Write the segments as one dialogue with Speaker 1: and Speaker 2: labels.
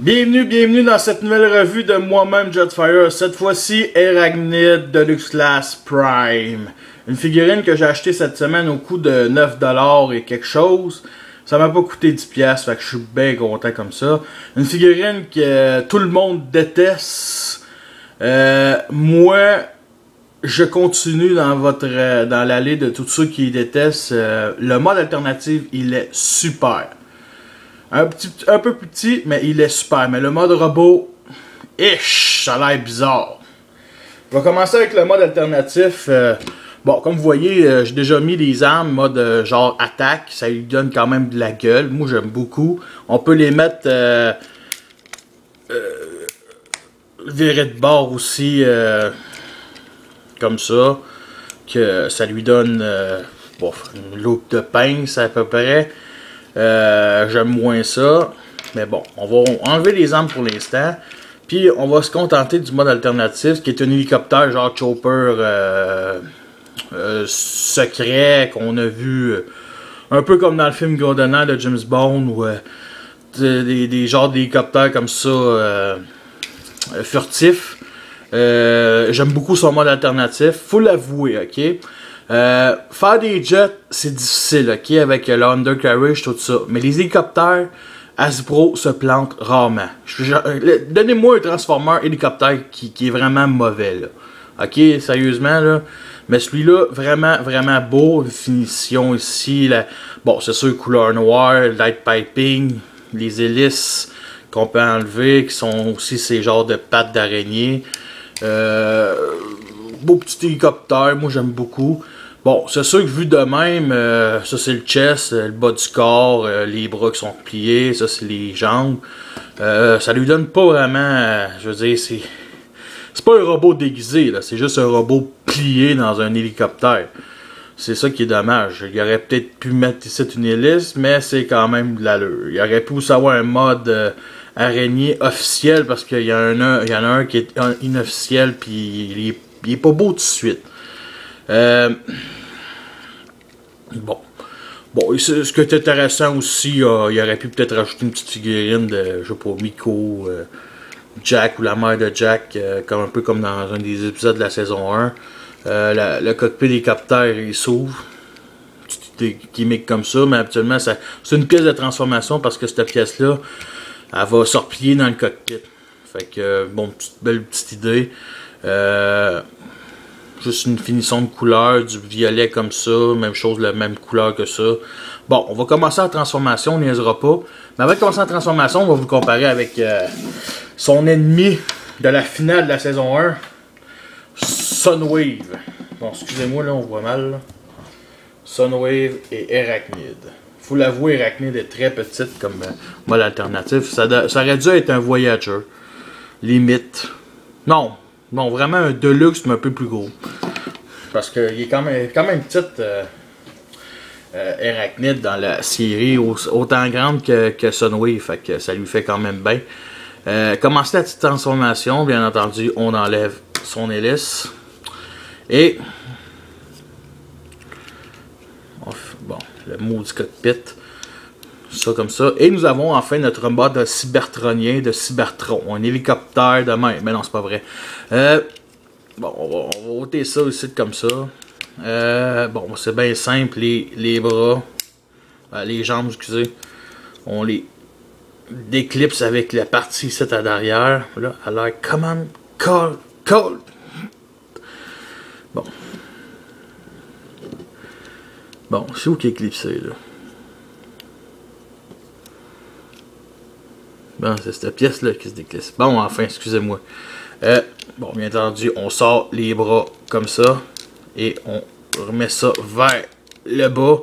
Speaker 1: Bienvenue dans cette nouvelle revue de moi-même Jetfire. Cette fois-ci, Arachnid Deluxe Class Prime. Une figurine que j'ai achetée cette semaine au coût de 9$ et quelque chose. Ça m'a pas coûté 10$, fait que je suis bien content comme ça. Une figurine que tout le monde déteste. Moi, je continue dans l'allée de tous ceux qui détestent. Le mode alternatif, il est super. Un peu plus petit, mais il est super. Mais le mode robot, ça a l'air bizarre. On va commencer avec le mode alternatif. Bon, comme vous voyez, j'ai déjà mis les armes mode genre attaque. Ça lui donne quand même de la gueule. Moi, j'aime beaucoup. On peut les mettre virés de bord aussi, comme ça. Que ça lui donne une look de pince à peu près. J'aime moins ça. Mais bon, on va enlever les armes pour l'instant. Puis on va se contenter du mode alternatif, qui est un hélicoptère genre chopper secret qu'on a vu un peu comme dans le film GoldenEye de James Bond, ou des genres d'hélicoptères comme ça furtifs. J'aime beaucoup son mode alternatif, faut l'avouer, ok? Faire des jets, c'est difficile, ok, avec le undercarriage, tout ça. Mais les hélicoptères, Hasbro se plante rarement. Donnez-moi un transformer hélicoptère qui est vraiment mauvais, là. Ok, sérieusement, là. Mais celui-là, vraiment beau. Finition ici. Bon, c'est sûr, couleur noire, light piping, les hélices qu'on peut enlever, qui sont aussi ces genres de pattes d'araignée. Beau petit hélicoptère, moi j'aime beaucoup. Bon, c'est sûr que vu de même, ça c'est le chest, le bas du corps, les bras qui sont pliés, ça c'est les jambes. Ça lui donne pas vraiment, je veux dire, c'est pas un robot déguisé, là, c'est juste un robot plié dans un hélicoptère. C'est ça qui est dommage. Il aurait peut-être pu mettre ici une hélice, mais c'est quand même de l'allure. Il aurait pu aussi avoir un mode araignée officiel, parce qu'il y en a un qui est inofficiel, puis il est pas beau tout de suite. Bon, ce qui est intéressant aussi, il aurait pu peut-être rajouter une petite figurine de, je sais pas, Miko, Jack ou la mère de Jack, un peu comme dans un des épisodes de la saison 1. Le cockpit d'hélicoptère, il s'ouvre, petite gimmick comme ça, mais habituellement, c'est une pièce de transformation, parce que cette pièce-là, elle va se replier dans le cockpit. Fait que, bon, belle petite idée. Juste une finition de couleur, du violet comme ça, même chose, la même couleur que ça. Bon, on va commencer la transformation, on niaisera pas. Mais avant de commencer la transformation, on va vous comparer avec son ennemi de la finale de la saison 1, Sunwave. Bon, excusez-moi, là, on voit mal. Là. Sunwave et Arachnid. Faut l'avouer, Arachnid est très petite comme mode alternatif. Ça aurait dû être un Voyager. Limite. Non, vraiment un Deluxe, mais un peu plus gros. Parce qu'il est quand même petite, Arachnid dans la série, autant grande que Sunwave. Fait que ça lui fait quand même bien. Commencer la petite transformation, bien entendu, on enlève son hélice. Et bon, le maudit cockpit. Ça comme ça. Et nous avons enfin notre mode cybertronien de Cybertron. Un hélicoptère de même. Mais non, c'est pas vrai. Bon, on va ôter ça ici comme ça. Bon, c'est bien simple. Les bras, les jambes, excusez. On les déclipse avec la partie ici à derrière. Là, à l'air, come on, call. Bon. Bon, c'est où qui est clipsé, là? Bon, c'est cette pièce-là qui se déclisse. Bon, enfin, excusez-moi. Bon, bien entendu, on sort les bras comme ça. Et on remet ça vers le bas.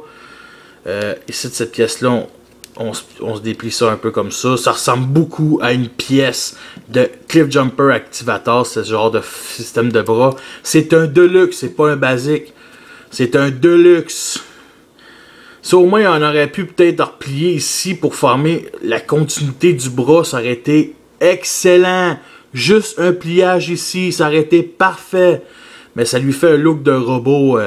Speaker 1: Ici, de cette pièce-là, on se déplie ça un peu comme ça. Ça ressemble beaucoup à une pièce de Cliff Jumper Activator, ce genre de système de bras. C'est un Deluxe, c'est pas un basique. C'est un Deluxe. Ça, au moins, on aurait pu peut-être replier ici pour former la continuité du bras. Ça aurait été excellent. Juste un pliage ici, ça aurait été parfait. Mais ça lui fait un look de robot.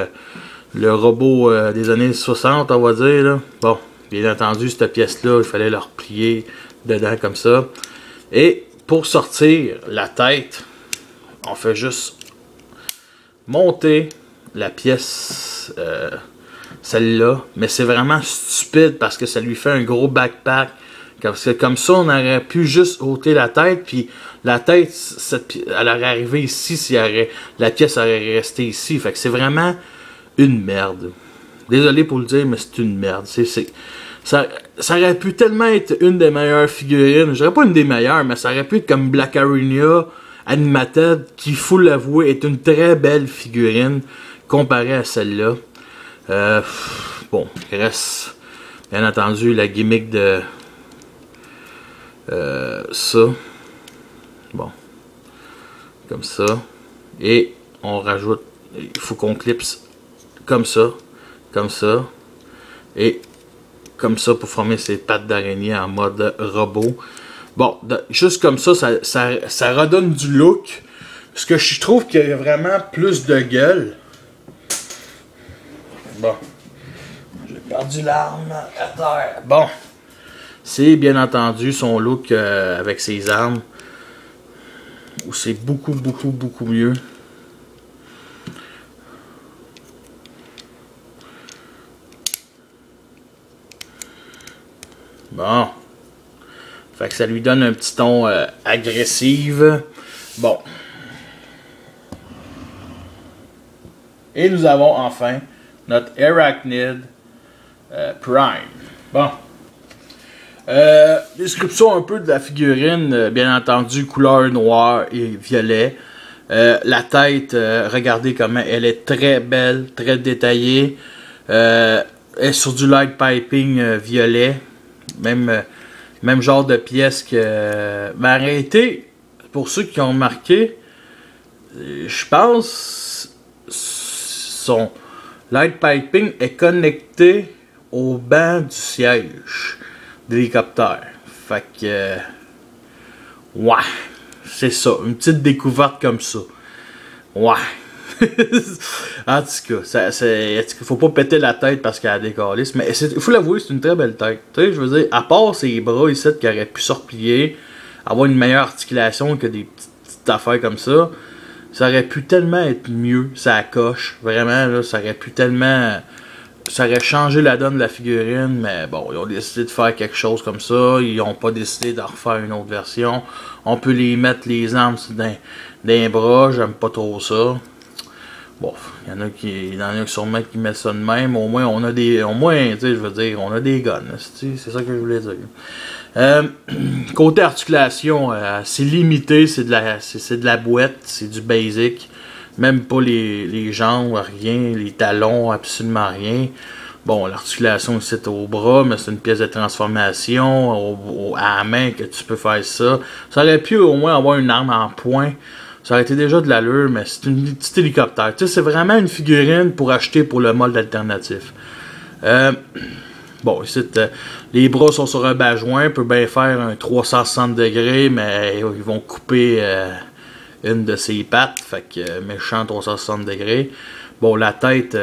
Speaker 1: Le robot des années 60, on va dire. Là. Bon, bien entendu, cette pièce-là, il fallait la replier dedans comme ça. Et pour sortir la tête, on fait juste monter la pièce, celle-là. Mais c'est vraiment stupide parce que ça lui fait un gros backpack. Parce que comme ça, on aurait pu juste ôter la tête, puis la tête, elle aurait arrivé ici si la pièce aurait resté ici. Fait que c'est vraiment une merde. Désolé pour le dire, mais c'est une merde. Ça aurait pu tellement être une des meilleures figurines. Je dirais pas une des meilleures, mais ça aurait pu être comme Black Arena Animated, qui, faut l'avouer, est une très belle figurine comparée à celle-là. Bon, il reste, bien entendu, la gimmick de ça. Bon. Comme ça. Et on rajoute, il faut qu'on clipse comme ça. Comme ça. Et comme ça pour former ses pattes d'araignée en mode robot. Bon, juste comme ça, ça redonne du look. Parce que je trouve qu'il y a vraiment plus de gueule. Bon. J'ai perdu l'arme à terre. Bon. C'est bien entendu son look avec ses armes. Où c'est beaucoup mieux. Bon. Fait que ça lui donne un petit ton agressif. Bon. Et nous avons enfin notre Arachnid Prime. Bon. Description un peu de la figurine. Bien entendu, couleur noire et violet. La tête, regardez comment elle est très belle, très détaillée. Elle est sur du light piping violet. Même genre de pièce que... Mais arrêtez, pour ceux qui ont remarqué, je pense son light piping est connecté au banc du siège d'hélicoptère. Fait que... ouais, c'est ça, une petite découverte comme ça. Ouais. En tout cas, faut pas péter la tête parce qu'elle a décollé. Mais il faut l'avouer, c'est une très belle tête. Tu sais, je veux dire, à part ses bras ici qui auraient pu se replier, avoir une meilleure articulation que des petites affaires comme ça, ça aurait pu tellement être mieux, ça coche. Vraiment, là, ça aurait pu tellement... Ça aurait changé la donne de la figurine, mais bon, ils ont décidé de faire quelque chose comme ça. Ils n'ont pas décidé de refaire une autre version. On peut les mettre les armes dans les bras, j'aime pas trop ça. Bon, il y en a sûrement qui mettent ça de même. Au moins, on a des. Au moins, tu sais, je veux dire, on a des guns. C'est ça que je voulais dire. Côté articulation, c'est limité, c'est de la boîte, c'est du basic. Même pas les jambes, rien, les talons, absolument rien. Bon, l'articulation c'est au bras, mais c'est une pièce de transformation à la main que tu peux faire ça. Ça aurait pu au moins avoir une arme en poing. Ça aurait été déjà de l'allure, mais c'est une petite hélicoptère. Tu sais, c'est vraiment une figurine pour acheter pour le mode alternatif. Bon, ici, les bras sont sur un bas-joint. On peut bien faire un 360 degrés, mais ils vont couper une de ses pattes. Fait que méchant 360 degrés. Bon, la tête,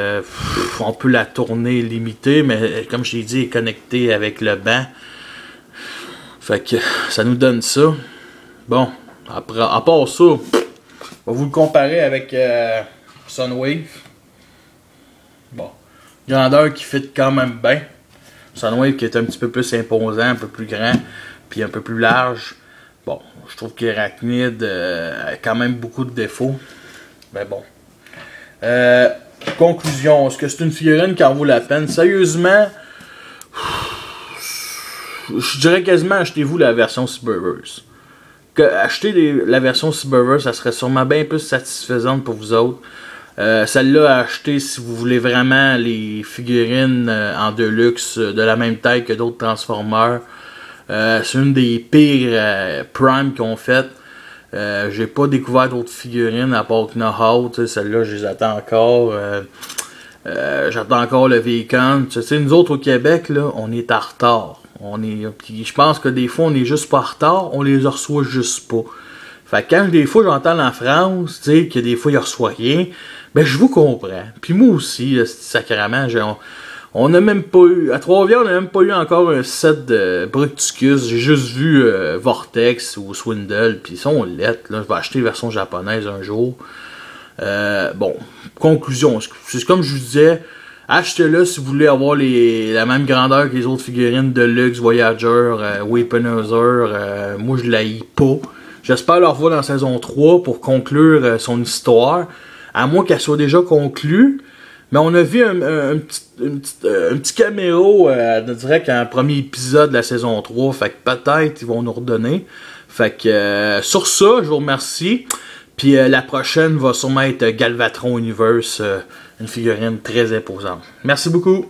Speaker 1: on peut la tourner limitée, mais comme je l'ai dit, elle est connectée avec le banc. Fait que ça nous donne ça. Bon, après, à part ça, on va vous le comparer avec Sunwave. Bon, grandeur qui fit quand même bien. Sunwave qui est un petit peu plus imposant, un peu plus grand, puis un peu plus large. Bon, je trouve qu'Arachnid a quand même beaucoup de défauts. Mais bon. Conclusion, est-ce que c'est une figurine qui en vaut la peine? Sérieusement, je dirais quasiment achetez-vous la version Cyberverse. Acheter la version Cyberverse, ça serait sûrement bien plus satisfaisante pour vous autres. Celle-là à acheter si vous voulez vraiment les figurines en deluxe de la même taille que d'autres Transformers. C'est une des pires Prime qu'ils ont faites. J'ai pas découvert d'autres figurines à part Know-How. Celle-là, je les attends encore. J'attends encore le Vacant. Nous autres au Québec, là, on est en retard. Je pense que des fois, on est juste pas en retard, on les reçoit juste pas. Fait que quand des fois j'entends en France, tu sais, que des fois ils reçoivent rien, ben je vous comprends. Puis moi aussi, sacrément, On n'a même pas eu, à Trois-Rivières, on n'a même pas eu encore un set de Bruticus. J'ai juste vu Vortex ou Swindle, puis ils sont lettres. Là. Je vais acheter la version japonaise un jour. Bon, conclusion, c'est comme je vous disais, achetez-le si vous voulez avoir la même grandeur que les autres figurines Deluxe, Voyager, Weaponizer. Moi, je la haïs pas. J'espère le revoir dans saison 3 pour conclure son histoire, à moins qu'elle soit déjà conclue. Mais on a vu un petit caméo direct à un premier épisode de la saison 3. Fait que peut-être ils vont nous redonner. Fait que sur ça, je vous remercie. Puis la prochaine va sûrement être Galvatron Universe, une figurine très imposante. Merci beaucoup.